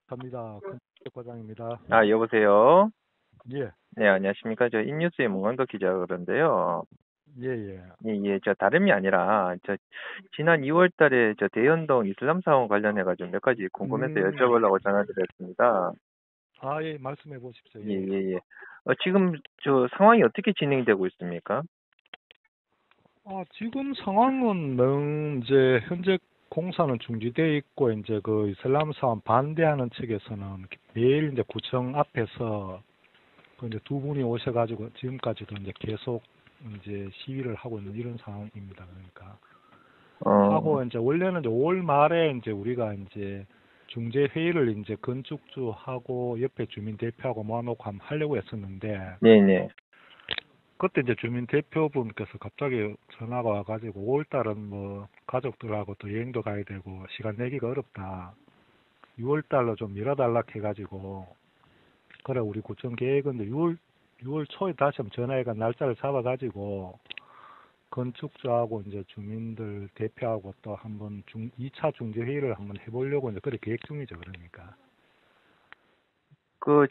합니다. 큰 과장입니다. 아, 여보세요? 예, 네, 안녕하십니까. 저 인뉴스의 문광덕 기자 그런데요. 예, 예. 예, 예, 저 다름이 아니라, 지난 2월 달에 대현동 이슬람 사원 관련해가지고 몇 가지 궁금해서 음, 여쭤보려고 전화드렸습니다. 예, 말씀해 보십시오. 예, 예, 예. 예, 예. 지금 상황이 어떻게 진행되고 있습니까? 지금 상황은 이제 현재 공사는 중지돼 있고 이제 그 이슬람 사원 반대하는 측에서는 매일 이제 구청 앞에서 그 이제 두 분이 오셔가지고 지금까지도 이제 계속 이제 시위를 하고 있는 이런 상황입니다. 그러니까 어, 하고 이제 원래는 이제 5월 말에 이제 우리가 이제 중재 회의를 이제 건축주하고 옆에 주민 대표하고 모아놓고 한번 하려고 했었는데 네네. 그때 이제 주민 대표분께서 갑자기 전화가 와가지고 5월 달은 뭐 가족들하고 또 여행도 가야 되고 시간 내기가 어렵다. 6월 달로 좀 미뤄달라 해가지고 그래 우리 구청 계획은 6월 초에 다시 한번 전화해가 날짜를 잡아가지고 건축주하고 이제 주민들 대표하고 또 한번 2차 중재 회의를 한번 해보려고 이제 그래 계획 중이죠. 그러니까.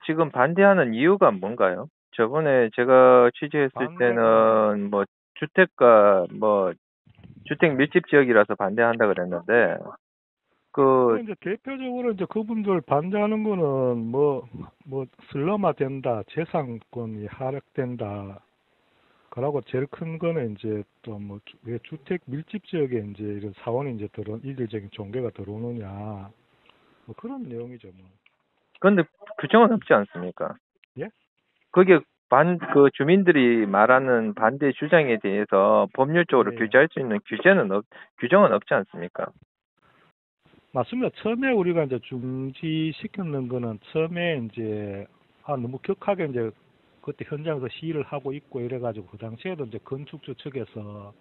지금 반대하는 이유가 뭔가요? 저번에 제가 취재했을 반대가 때는 주택가, 주택 밀집 지역이라서 반대한다 그랬는데, 그, 그 이제 대표적으로 이제 그분들 반대하는 거는 뭐 슬럼화 된다, 재산권이 하락된다. 그러고 제일 큰 거는 이제 또 뭐 왜 주택 밀집 지역에 이제 이런 사원이 이제 이질적인 종교가 들어오느냐 뭐 그런 내용이죠 뭐. 근데 규정은 없지 않습니까? 예? 그게 주민들이 말하는 반대 주장에 대해서 법률적으로 예, 예. 규제할 수 있는 규정은 없지 않습니까? 맞습니다. 처음에 우리가 이제 중지시켰는 거는 처음에 이제 너무 격하게 이제 그때 현장에서 시위를 하고 있고 이래가지고 그 당시에도 이제 건축주 측에서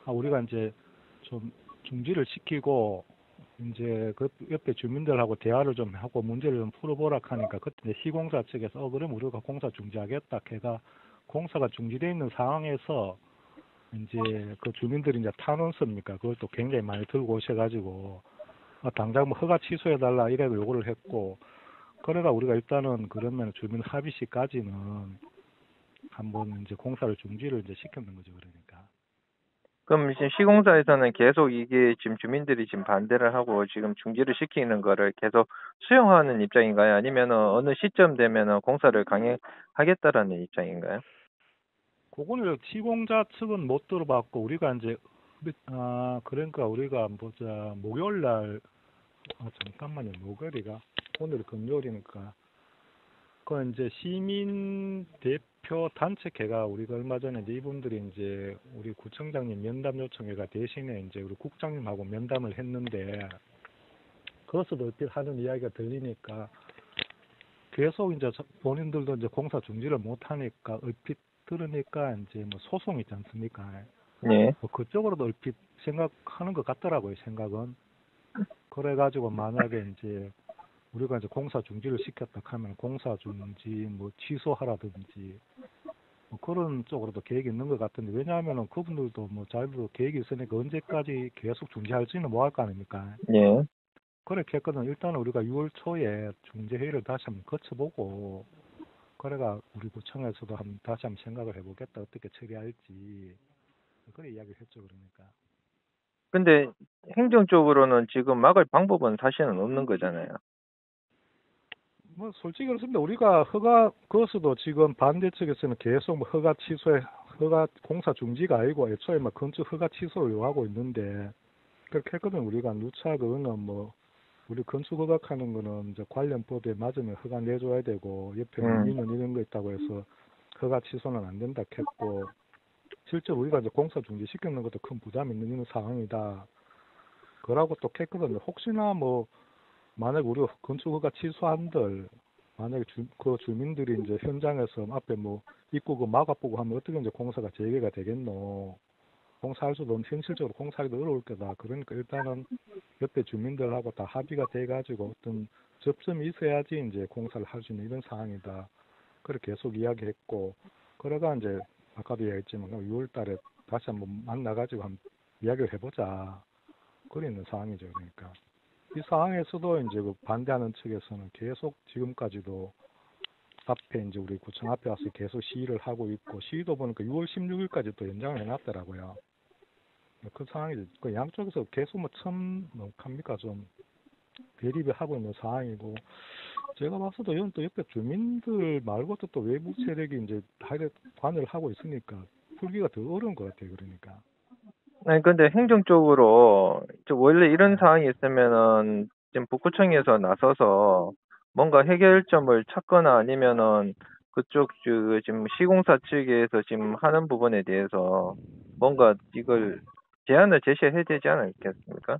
우리가 이제 좀 중지를 시키고 이제 그 옆에 주민들하고 대화를 좀 하고 문제를 좀 풀어보라 하니까 그때 이제 시공사 측에서 그럼 우리가 공사 중지하겠다 걔가 공사가 중지돼 있는 상황에서 이제 그 주민들이 이제 탄원서입니까 그걸 또 굉장히 많이 들고 오셔가지고 당장 뭐 허가 취소해달라 이래 요구를 했고 그래가 우리가 일단은 그러면 주민 합의시까지는 한번 이제 공사를 중지를 이제 시켰는 거죠 그러니까. 그럼 지금 시공사에서는 계속 이게 지금 주민들이 지금 반대를 하고 지금 중지를 시키는 거를 계속 수용하는 입장인가요? 아니면 어느 시점 되면 공사를 강행하겠다라는 입장인가요? 그거는 시공자 측은 못 들어봤고 우리가 이제 그러니까 우리가 보자 목요일 날 잠깐만요 목요일이가 오늘 금요일이니까 그 이제 시민 대표 단체 걔가 우리가 얼마 전에 이제 이분들이 이제 우리 구청장님 면담 요청회가 대신에 이제 우리 국장님하고 면담을 했는데 그것도 얼핏 하는 이야기가 들리니까 계속 이제 본인들도 이제 공사 중지를 못 하니까 얼핏 들으니까 이제 뭐 소송이 있지 않습니까? 네. 뭐 그쪽으로도 얼핏 생각하는 것 같더라고요, 생각은. 그래가지고 만약에 이제 우리가 이제 공사 중지를 시켰다 하면 공사 중지 뭐 취소하라든지 뭐 그런 쪽으로도 계획이 있는 것 같은데 왜냐하면은 그분들도 뭐 자기들도 계획이 있으니까 언제까지 계속 중지할지는 뭐 할 거 아닙니까? 네. 그렇게 했거든. 일단은 우리가 6월 초에 중재 회의를 다시 한번 거쳐보고 그래가 우리 구청에서도 다시 한번 생각을 해보겠다 어떻게 처리할지 그래 이야기를 했죠 그러니까. 근데 행정적으로는 지금 막을 방법은 사실은 없는 거잖아요. 뭐 솔직히 그렇습니다. 우리가 허가 그것도 지금 반대 측에서는 계속 뭐 허가 취소에 허가 공사 중지가 아니고 애초에 막 건축 허가 취소를 요하고 있는데 그렇게 했거든. 우리가 누차 그거는 뭐 우리 건축 허가하는 거는 이제 관련 법에 맞으면 허가 내줘야 되고 옆에 음. 문의는 이런 거 있다고 해서 허가 취소는 안 된다 했고 실제 우리가 이제 공사 중지 시키는 것도 큰 부담이 있는 이런 상황이다. 그러고 또 했거든요. 혹시나 뭐 만약 우리가 건축허가 취소한들 만약에 그 주민들이 이제 현장에서 앞에 뭐 입구 막아보고 하면 어떻게 이제 공사가 재개가 되겠노? 공사할 수도 현실적으로 공사하기도 어려울 거다. 그러니까 일단은 옆에 주민들하고 다 합의가 돼가지고 어떤 접점이 있어야지 이제 공사를 할 수 있는 이런 상황이다. 그렇게 계속 이야기했고 그러다 이제 아까도 이야기했지만 6월 달에 다시 한번 만나가지고 한번 이야기를 해보자. 그런 상황이죠. 그러니까. 이 상황에서도 이제 그 반대하는 측에서는 계속 지금까지도 앞에 이제 우리 구청 앞에 와서 계속 시위를 하고 있고 시위도 보니까 6월 16일까지 또 연장을 해놨더라고요. 그 상황이 그 양쪽에서 계속 뭐 합니까 좀 대립을 하고 있는 상황이고 제가 봤어도 이건 또 옆에 주민들 말고도 또 외부 세력이 이제 하여 관여를 하고 있으니까 풀기가 더 어려운 것 같아요. 그러니까. 아니, 근데 행정적으로, 원래 이런 네. 상황이 있으면은, 지금 북구청에서 나서서 뭔가 해결점을 찾거나 아니면은, 그쪽, 지금 시공사 측에서 지금 하는 부분에 대해서 뭔가 이걸 제안을 제시해야 되지 않겠습니까?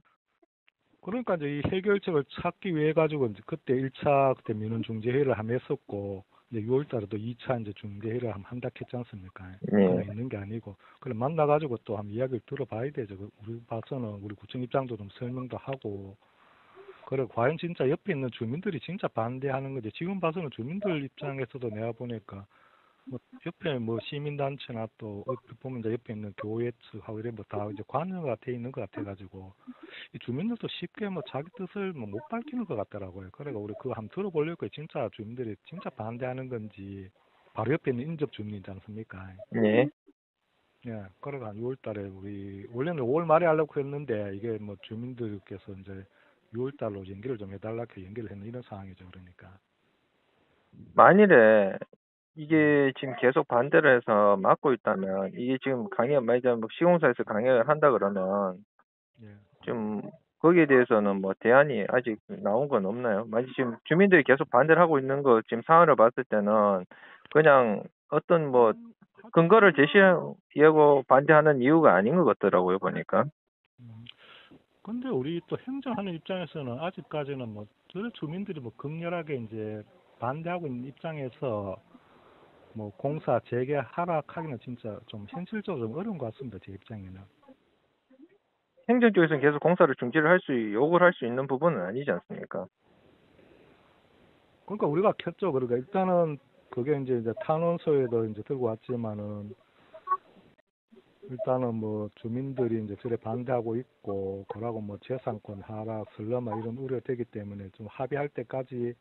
그러니까 이제 이 해결책을 찾기 위해 가지고 이제 그때 1차 그때 민원 중재회의를 한번 했었고 이제 6월 달에 또 2차 이제 중재회의를 한다 했지 않습니까? 예. 그냥 있는 게 아니고 그래 만나 가지고 또 한번 이야기를 들어봐야 되죠. 우리 봐서는 우리 구청 입장도 좀 설명도 하고 그래 과연 진짜 옆에 있는 주민들이 진짜 반대하는 거지. 지금 봐서는 주민들 입장에서도 내가 보니까 뭐 옆에 뭐 시민단체나 또 어떻게 보면 이제 옆에 있는 교회 측하고 이런 뭐다 이제 관여가 돼 있는 것 같아가지고 이 주민들도 쉽게 뭐 자기 뜻을 뭐 못 밝히는 것 같더라고요. 그래가 우리 그거 한번 들어보려고 진짜 주민들이 진짜 반대하는 건지 바로 옆에 있는 인접 주민이지 않습니까? 예. 예, 그래가 한 6월 달에 우리 원래는 5월 말에 하려고 했는데 이게 뭐 주민들께서 이제 6월 달로 연기를 좀 해달라고 연기를 했는 이런 상황이죠. 그러니까. 만일에 음, 이게 지금 계속 반대를 해서 막고 있다면, 이게 지금 만약에 뭐 시공사에서 강행을 한다 그러면, 예. 좀 거기에 대해서는 뭐 대안이 아직 나온 건 없나요? 만약 지금 주민들이 계속 반대를 하고 있는 거 지금 상황을 봤을 때는 그냥 어떤 뭐 근거를 제시하고 반대하는 이유가 아닌 것 같더라고요, 보니까. 음. 근데 우리 또 행정하는 입장에서는 아직까지는 뭐 주민들이 뭐 극렬하게 이제 반대하고 있는 입장에서 뭐 공사 재개 하락하기는 진짜 좀 현실적으로 좀 어려운 것 같습니다. 제 입장에는. 행정 쪽에서는 계속 공사를 중지를 요구를 할 수 있는 부분은 아니지 않습니까? 그러니까 우리가 켰죠. 그러니까 일단은 그게 이제 탄원서에도 이제 들고 왔지만은 일단은 뭐 주민들이 이제 저래 반대하고 있고 그러고 뭐 재산권 하락, 슬럼화 이런 우려되기 때문에 좀 합의할 때까지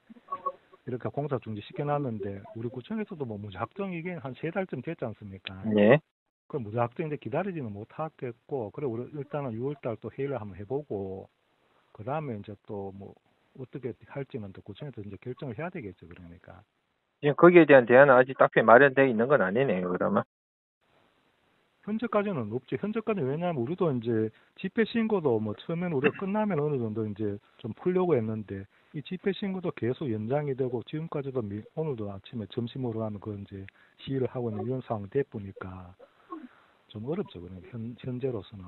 이렇게 공사 중지 시켜놨는데 우리 구청에서도 뭐 무작정 이게 한 3달쯤 됐지 않습니까? 예. 그 무작정 이제 기다리지는 못하겠고 그래 우리 일단은 6월달 또 회의를 한번 해보고 그 다음에 이제 또 뭐 어떻게 할지는 또 구청에서 이제 결정을 해야 되겠죠. 그러니까. 지금 거기에 대한 대안은 아직 딱히 마련되어 있는 건 아니네요, 그러면. 현재까지는 없지. 현재까지 왜냐하면 우리도 이제 집회 신고도 뭐 처음에는 우리가 끝나면 어느 정도 이제 좀 풀려고 했는데 이 집회 신고도 계속 연장이 되고 지금까지도 오늘도 아침에 점심으로 하면 그 이제 시위를 하고 있는 이런 상황이 돼 보니까 좀 어렵죠. 그러니까 현재로서는.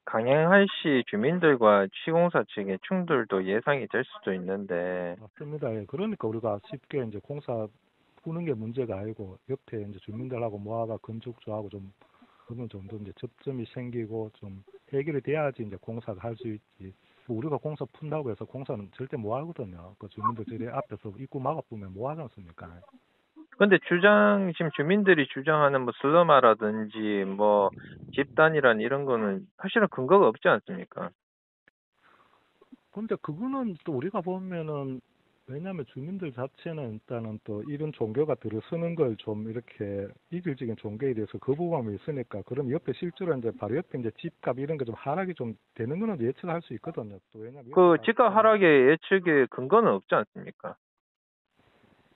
강행할 시 주민들과 시공사 측의 충돌도 예상이 될 수도 있는데, 맞습니다. 예. 그러니까 우리가 쉽게 이제 공사 푸는 게 문제가 아니고 옆에 이제 주민들하고 모아가 건축주하고 좀 어느 정도 이제 접점이 생기고 좀 해결이 돼야지 이제 공사가 할 수 있지. 뭐 우리가 공사 푼다고 해서 공사는 절대 못 하거든요. 그 주민들 저리 앞에서 입구 막아보면 뭐 하지 않습니까? 근데 지금 주민들이 주장하는 뭐 슬러마라든지 뭐 집단이란 이런 거는 사실은 근거가 없지 않습니까? 근데 그거는 또 우리가 보면은 왜냐하면 주민들 자체는 일단은 또 이런 종교가 들어서는 걸 좀 이렇게 이질적인 종교에 대해서 거부감이 있으니까 그럼 옆에 실제로 이제 바로 옆에 이제 집값 이런 게 좀 하락이 좀 되는 거는 예측할 수 있거든요. 또 왜냐면 옆에 그 봤을 집값 때는 하락의 예측의 근거는 없지 않습니까?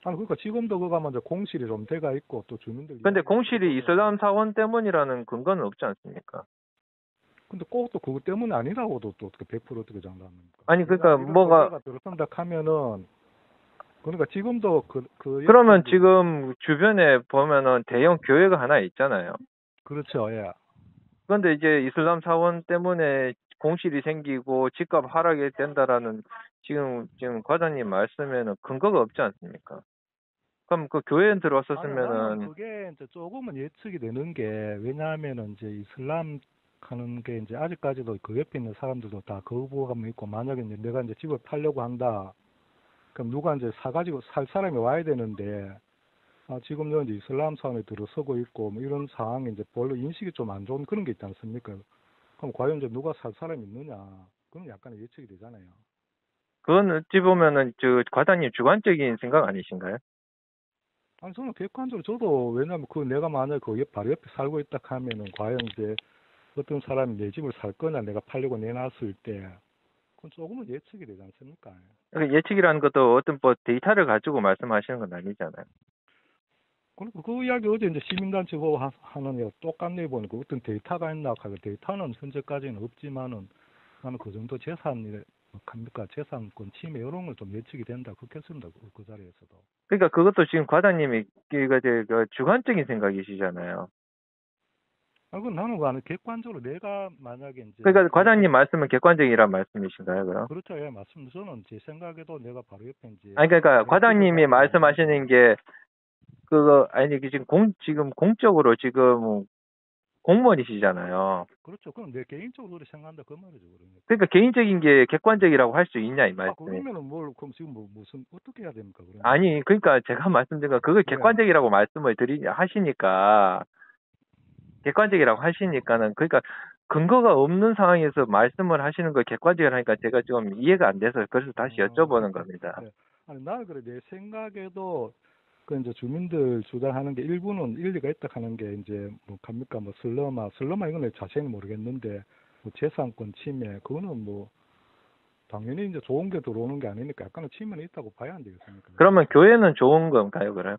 아니 그러니까 지금도 그거 가면 이제 공실이 좀 돼가 있고 또 주민들 근데 이야기를 공실이 들어보면 이슬람 사원 때문이라는 근거는 없지 않습니까? 근데 꼭 또 그것 때문에 아니라고도 또 어떻게 100% 어떻게 장담합니까? 아니, 그러니까 왜냐면 이런 뭐가, 종교가 들어선다 하면은 그러니까 지금도 그 옆에 그러면 이제 지금 주변에 보면은 대형 교회가 하나 있잖아요. 그렇죠. 예. 그런데 이제 이슬람 사원 때문에 공실이 생기고 집값 하락이 된다라는 지금 과장님 말씀에는 근거가 없지 않습니까? 그럼 그 교회에 아니, 나는 들어왔었으면은, 그게 이제 조금은 예측이 되는 게 왜냐하면은 이제 이슬람 하는 게 이제 아직까지도 그 옆에 있는 사람들도 다 거부감이 있고 만약에 이제 내가 이제 집을 팔려고 한다. 그럼 누가 이제 사가지고 살 사람이 와야 되는데 아, 지금 여 이제 이슬람 사원에 들어서고 있고 뭐 이런 상황이 이제 별로 인식이 좀 안 좋은 그런 게 있지 않습니까? 그럼 과연 이제 누가 살 사람이 있느냐? 그건 약간의 예측이 되잖아요. 그건 어찌 보면은 저 과장님 주관적인 생각 아니신가요? 아니 저는 객관적으로 저도 왜냐면 그 내가 만약 그 바로 옆에 살고 있다 하면은 과연 이제 어떤 사람이 내 집을 살 거냐 내가 팔려고 내놨을 때 그건 조금은 예측이 되지 않습니까? 그러니까 예측이라는 것도 어떤 뭐 데이터를 가지고 말씀하시는 건 아니잖아요. 그리고 그 이야기 어제 이제 시민단체 그거 하는 게 똑같네 보니까 어떤 데이터가 있나 하고 데이터는 현재까지는 없지만은 나는 그 정도 재산이 합니까 재산권 침해 이런 걸 좀 예측이 된다 그렇게 했습니다 그 자리에서도. 그러니까 그것도 지금 과장님이 그 주관적인 생각이시잖아요. 아, 그건 나는 그 안에 객관적으로 내가 만약에 이제 그러니까 과장님 말씀은 객관적이란 말씀이신가요, 그럼? 그렇죠. 예, 맞습니다. 저는 제 생각에도 내가 바로 옆에 이제 아니 그러니까 내 집을 과장님이 가지고 있는데 말씀하시는 게 그거 아니 그 지금 공적으로 지금 공무원이시잖아요. 그렇죠. 그럼 내 개인적으로 그렇게 생각한다 그 말이죠. 그러니까. 그러니까 개인적인 게 객관적이라고 할 수 있냐 이 아, 말씀이. 그러면은 뭘 그럼 지금 뭐 무슨 어떻게 해야 됩니까? 그러면. 아니 그러니까 제가 말씀드린 건 그걸 예. 객관적이라고 말씀을 하시니까 객관적이라고 하시니까는 그러니까 근거가 없는 상황에서 말씀을 하시는 걸 객관적이라 하니까 제가 좀 이해가 안 돼서 그래서 다시 여쭤보는 겁니다. 예. 아니 나는 그래 내 생각에도 그 이제 주민들 주장하는 게 일부는 일리가 있다 하는 게 이제 뭐 갑니까 뭐 슬러마 이거는 자세히 모르겠는데 뭐 재산권 침해 그거는 뭐 당연히 이제 좋은 게 들어오는 게 아니니까 약간의 침해는 있다고 봐야 안 되겠습니까? 그러면 교회는 좋은 건가요, 그럼?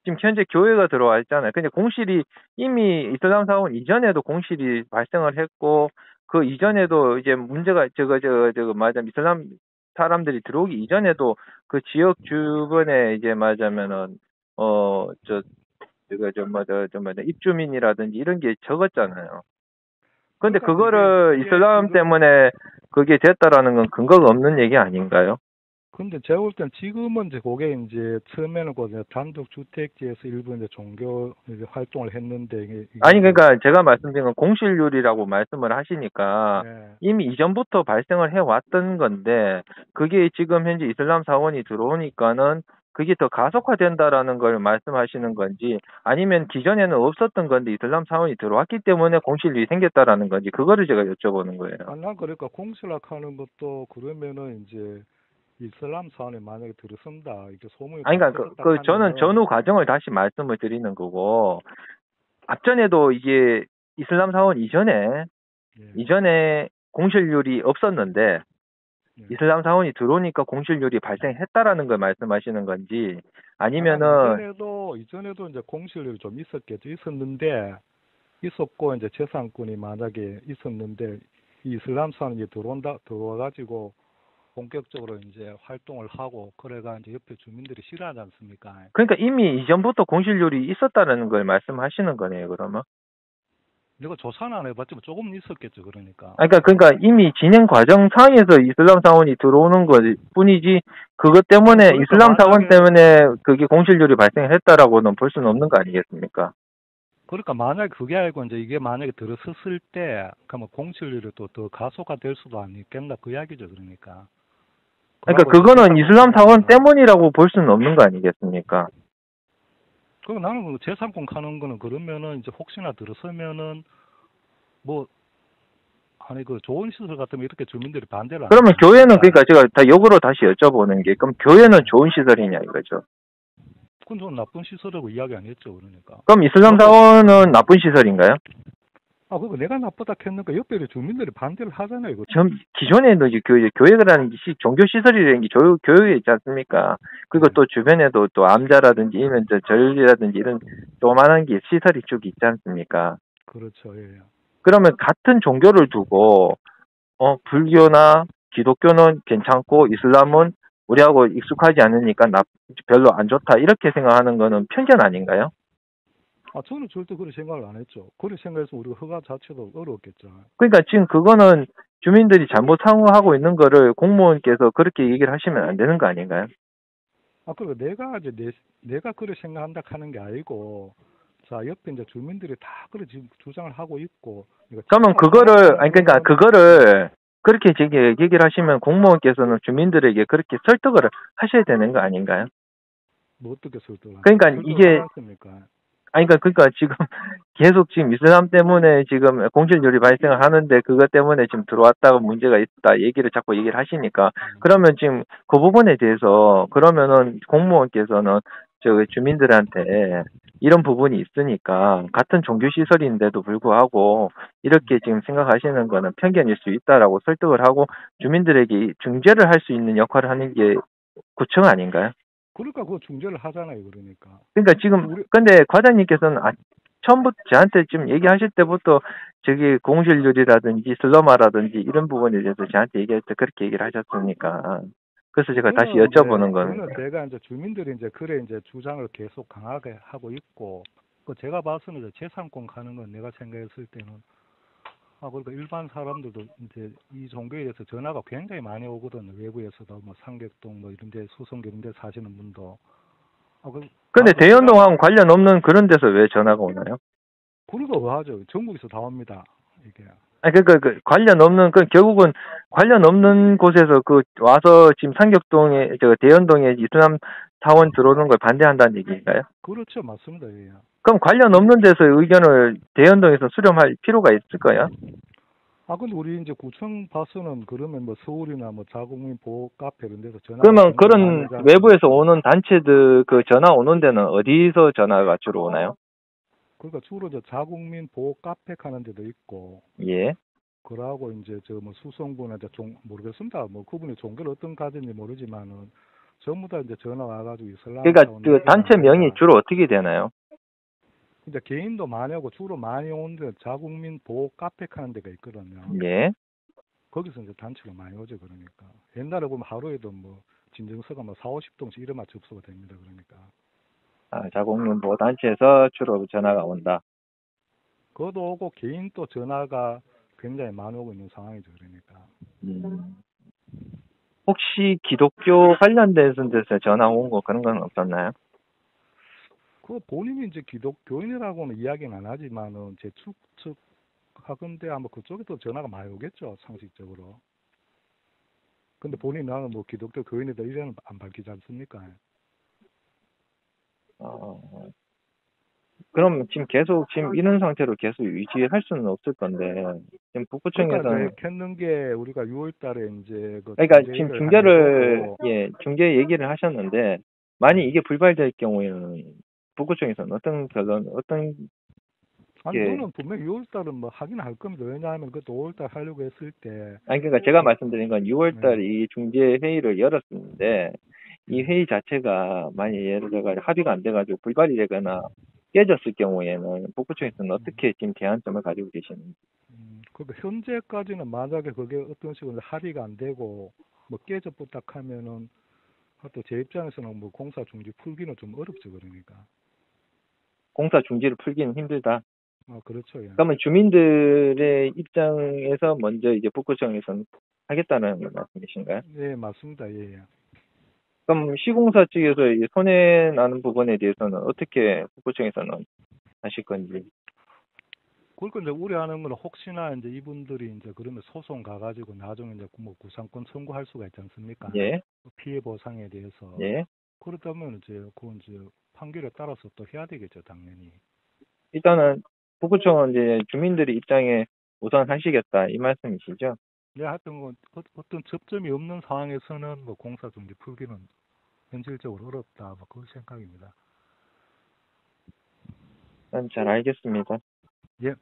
지금 현재 교회가 들어와 있잖아요. 근데 공실이 이미 이슬람 사원 이전에도 공실이 발생을 했고 그 이전에도 이제 문제가 저거 맞아 이슬람 사람들이 들어오기 이전에도 그 지역 주변에 이제 말하자면은 저거 입주민이라든지 이런 게 적었잖아요. 근데 그러니까 그거를 이게 이슬람 지금 때문에 그게 됐다라는 건 근거가 없는 얘기 아닌가요? 근데 제가 볼 땐 지금은 이제 그게 이제 처음에는 그 이제 단독 주택지에서 일부 이제 종교 이제 활동을 했는데 이게 아니 이제 그러니까 제가 말씀드린 건 공실률이라고 말씀을 하시니까 예. 이미 이전부터 발생을 해왔던 건데 그게 지금 현재 이슬람 사원이 들어오니까는 그게 더 가속화된다라는 걸 말씀하시는 건지 아니면 기존에는 없었던 건데 이슬람 사원이 들어왔기 때문에 공실률이 생겼다라는 건지 그거를 제가 여쭤보는 거예요. 아, 난 그러니까 공실학하는 것도 그러면은 이제 이슬람 사원에 만약에 들어선다 이게 소문이 아니 다 그러니까 퍼졌다 저는 하면은 전후 과정을 다시 말씀을 드리는 거고 앞전에도 이게 이슬람 사원 예. 이전에 공실률이 없었는데 예. 이슬람 사원이 들어오니까 공실률이 발생했다라는 걸 말씀하시는 건지 난 아니면은 이전에도 이제 공실률이 좀 있었겠죠. 있었는데 있었고 이제 재산권이 만약에 있었는데 이 이슬람 사원이 들어와가지고 본격적으로 이제 활동을 하고 그래가 이제 옆에 주민들이 싫어하지 않습니까? 그러니까 이미 이전부터 공실률이 있었다는 걸 말씀하시는 거네요, 그러면. 내가 조사는 안 해봤지만 조금 있었겠죠, 그러니까. 그러니까 이미 진행 과정 상에서 이슬람 사원이 들어오는 것 뿐이지 그것 때문에 아니, 그러니까 이슬람 사원 만약에 때문에 그게 공실률이 발생했다라고는 볼 수는 없는 거 아니겠습니까? 만약에 그게 아니고 이제 이게 만약에 들어섰을 때 그러면 공실률이 또 더 가속화될 수도 아니겠나 그 이야기죠, 그러니까. 그러니까 그러고 이제 그거는 재산권 이슬람 사원 가면은 때문이라고 볼 수는 없는 거 아니겠습니까? 그리고 나는 그 재산권 가는 거는 그러면은 이제 혹시나 들어서면은 뭐 아니 그 좋은 시설 같으면 이렇게 주민들이 반대를 안 그러면 교회는 하니까 그러니까 제가 다 역으로 다시 여쭤보는 게 그럼 교회는 좋은 시설이냐 이거죠. 그건 좀 나쁜 시설이라고 이야기 안 했죠, 그러니까. 그럼 이슬람 사원은 나쁜 시설인가요? 아, 그거 내가 나쁘다 했는가 옆에 주민들이 반대를 하잖아요, 이거. 기존에도 이제 교회라는 게 종교 시설이라는 게 교육에 있지 않습니까? 그리고 또 주변에도 또 암자라든지 이런 절이라든지 이런 조그만한 게 시설이 쭉 있지 않습니까? 그렇죠, 예. 그러면 같은 종교를 두고 불교나 기독교는 괜찮고 이슬람은 우리하고 익숙하지 않으니까 별로 안 좋다 이렇게 생각하는 거는 편견 아닌가요? 아, 저는 절대 그런 생각을 안 했죠. 그런 생각했으면 우리가 허가 자체도 어려웠겠죠. 그러니까 지금 그거는 주민들이 잘못 상호하고 있는 거를 공무원께서 그렇게 얘기를 하시면 안 되는 거 아닌가요? 아, 그리고 내가 이제 내가 그렇게 생각한다 하는 게 아니고, 자, 옆에 이제 주민들이 다 그래 지금 주장을 하고 있고. 그러면 그거를 그렇게 얘기를 하시면 공무원께서는 주민들에게 그렇게 설득을 하셔야 되는 거 아닌가요? 뭐 어떻게 설득을 그러니까 설득을 이게 하지 않습니까? 아니, 그러니까 지금 계속 지금 이슬람 때문에 지금 공실률이 발생을 하는데 그것 때문에 지금 들어왔다가 문제가 있다 얘기를 자꾸 얘기를 하시니까 그러면 지금 그 부분에 대해서 그러면은 공무원께서는 저 주민들한테 이런 부분이 있으니까 같은 종교 시설인데도 불구하고 이렇게 지금 생각하시는 거는 편견일 수 있다라고 설득을 하고 주민들에게 중재를 할 수 있는 역할을 하는 게 구청 아닌가요? 그러니까 그 중재를 하잖아요. 그러니까. 그러니까 지금 우리 근데 과장님께서는 처음부터 저한테 지금 얘기하실 때부터 저기 공실률이라든지 슬러마라든지 이런 부분에 대해서 저한테 얘기할 때 그렇게 얘기를 하셨으니까 그래서 제가 다시 여쭤보는 그거는 겁니다. 제가 이제 주민들이 이제 그래 이제 주장을 계속 강하게 하고 있고 그 제가 봐서는 이제 재산권 가는 건 내가 생각했을 때는 그러니까 일반 사람들도 이제 이 종교에 대해서 전화가 굉장히 많이 오거든요. 외부에서도 뭐 상객동 뭐 이런 데 수성구 이런 데 사시는 분도 근데 가서 제가 대연동하고 관련 없는 그런 데서 왜 전화가 오나요? 그러고 하죠. 전국에서 다 옵니다. 이게 아니 그 관련 없는 그 결국은 관련 없는 곳에서 그 와서 지금 상격동에 저 대연동에 이수남 사원 들어오는 걸 반대한다는 얘기인가요? 그렇죠. 맞습니다. 예. 그럼 관련 없는 데서 의견을 대연동에서 수렴할 필요가 있을까요? 근데 우리 이제 구청 봐서는 그러면 뭐 서울이나 뭐 자국민 보호 카페 이런 데서 전화가 그러면 굉장히 많이 그런 오지 외부에서 않습니까? 오는 단체들 그 전화 오는 데는 어디서 전화가 주로 오나요? 그러니까 주로 저 자국민 보호 카페 가는 데도 있고, 예. 그러고 이제 저 뭐 수성구나 종 모르겠습니다. 뭐 그분이 종교를 어떤 가진지 모르지만은 전부 다 이제 전화 와가지고 이슬람 그러니까 사원 그 얘기를 안 단체 명이 된다. 주로 어떻게 되나요? 이제 개인도 많이 오고 주로 많이 오는 데 자국민 보호 카페 가는 데가 있거든요. 예. 거기서 이제 단체가 많이 오죠. 그러니까 옛날에 보면 하루에도 뭐 진정서가 뭐 4, 50통씩 이래만 접수가 됩니다. 그러니까 자국민보호 단체에서 주로 전화가 온다. 그것도 오고 개인 또 전화가 굉장히 많이 오고 있는 상황이죠. 그러니까 음. 혹시 기독교 관련된 데서 전화 온 거 그런 건 없었나요? 그 본인이 이제 기독교인이라고는 이야기는 안 하지만은 제 추측하건대 아마 그쪽에도 전화가 많이 오겠죠. 상식적으로. 근데 본인 나는 뭐 기독교 교인이다 이래는 안 밝히지 않습니까? 어, 그럼 지금 계속 지금 이런 상태로 계속 유지할 수는 없을 건데 지금 그러니까 북구청에서는 이제 켰는 게 우리가 6월달에 이제 그 그러니까 지금 중재를 한 중재를 해보고 중재 얘기를 하셨는데 예. 만약 이게 불발될 경우에는 북구청에서는 어떤 결론 어떤 아니 게 그거는 분명히 6월달은 뭐 하긴 할 겁니다. 왜냐하면 그것도 5월달 하려고 했을 때 아니 그러니까 제가 그, 말씀드린 건 6월 예. 달에 이 중재 회의를 열었는데 이 예. 회의 자체가 만약 예를 들어 합의가 안 돼가지고 불발이 되거나 깨졌을 경우에는 북구청에서는 음. 어떻게 지금 대안점을 가지고 계시는지. 그러니까 현재까지는 만약에 그게 어떤 식으로 합의가 안 되고 뭐 깨져 부탁하면은 또 제 입장에서는 뭐 공사 중지 풀기는 좀 어렵죠. 그러니까 공사 중지를 풀기는 힘들다. 그렇죠. 예. 그러면 주민들의 입장에서 먼저 이제 북구청에서는 하겠다는 말씀이신가요? 예, 맞습니다. 예, 예. 그럼 시공사 측에서 이 손해 나는 부분에 대해서는 어떻게 북구청에서는 하실 건지. 그러니까 이제 우려하는 건 혹시나 이제 이분들이 이제 그러면 소송 가가지고 나중에 이제 뭐 구상권 청구할 수가 있지 않습니까? 예, 피해 보상에 대해서 예. 그렇다면 이제 그건 이제 판결에 따라서 또 해야 되겠죠, 당연히. 일단은 북구청은 이제 주민들의 입장에 우선 하시겠다 이 말씀이시죠? 네, 하여튼 뭐 어떤 접점이 없는 상황에서는 뭐 공사 중지 풀기는 현실적으로 어렵다, 뭐 그런 생각입니다. 잘 알겠습니다. 예.